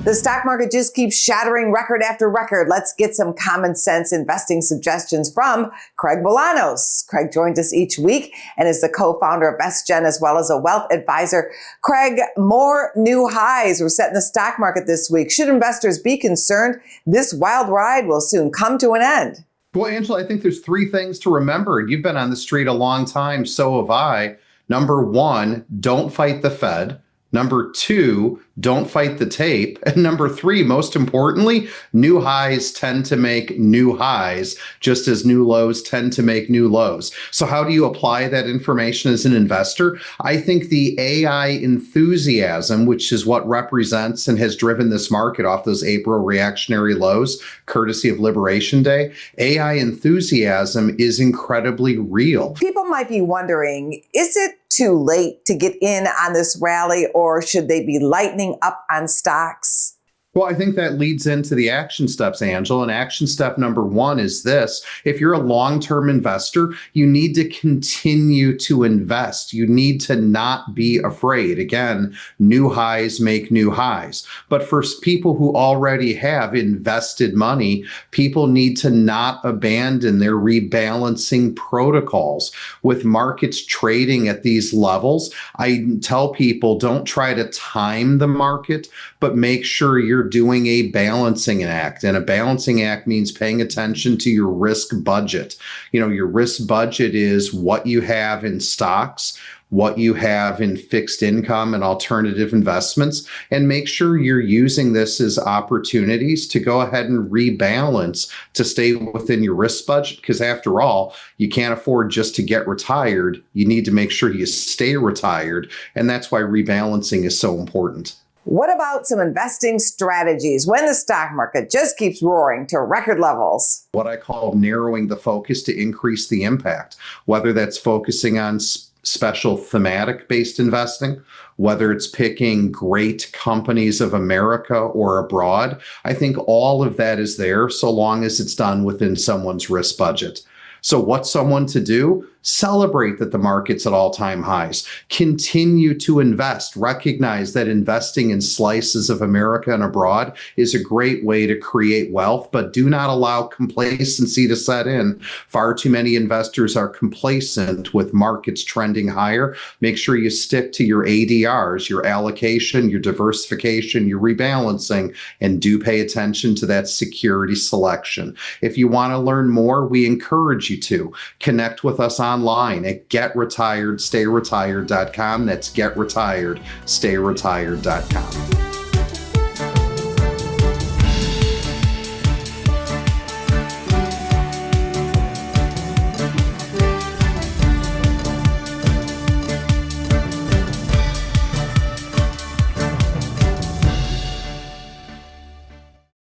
The stock market just keeps shattering record after record. Let's get some common sense investing suggestions from Craig Bolanos. Craig joins us each week and is the co-founder of VestGen as well as a wealth advisor. Craig, more new highs were set in the stock market this week. Should investors be concerned? This wild ride will soon come to an end. Well, Angela, I think there's three things to remember. You've been on the street a long time, so have I. Number one, don't fight the Fed. Number two, don't fight the tape. And number three, most importantly, new highs tend to make new highs, just as new lows tend to make new lows. So how do you apply that information as an investor? I think the AI enthusiasm, which is what represents and has driven this market off those April reactionary lows, courtesy of Liberation Day, AI enthusiasm is incredibly real. People might be wondering, is it too late to get in on this rally, or should they be lightening up on stocks? Well, I think that leads into the action steps, Angela. And action step number one is this. If you're a long-term investor, you need to continue to invest. You need to not be afraid. Again, new highs make new highs. But for people who already have invested money, people need to not abandon their rebalancing protocols. With markets trading at these levels, I tell people don't try to time the market, but make sure you're doing a balancing act. And a balancing act means paying attention to your risk budget. You know, your risk budget is what you have in stocks, what you have in fixed income and alternative investments, and make sure you're using this as opportunities to go ahead and rebalance to stay within your risk budget. Because after all, you can't afford just to get retired. You need to make sure you stay retired. And that's why rebalancing is so important. What about some investing strategies when the stock market just keeps roaring to record levels? What I call narrowing the focus to increase the impact, whether that's focusing on special thematic-based investing, whether it's picking great companies of America or abroad. I think all of that is there so long as it's done within someone's risk budget. So what's someone to do? Celebrate that the market's at all-time highs. Continue to invest. Recognize that investing in slices of America and abroad is a great way to create wealth, but do not allow complacency to set in. Far too many investors are complacent with markets trending higher. Make sure you stick to your ADRs, your allocation, your diversification, your rebalancing, and do pay attention to that security selection. If you want to learn more, we encourage you to connect with us online at getretiredstayretired.com. That's getretiredstayretired.com.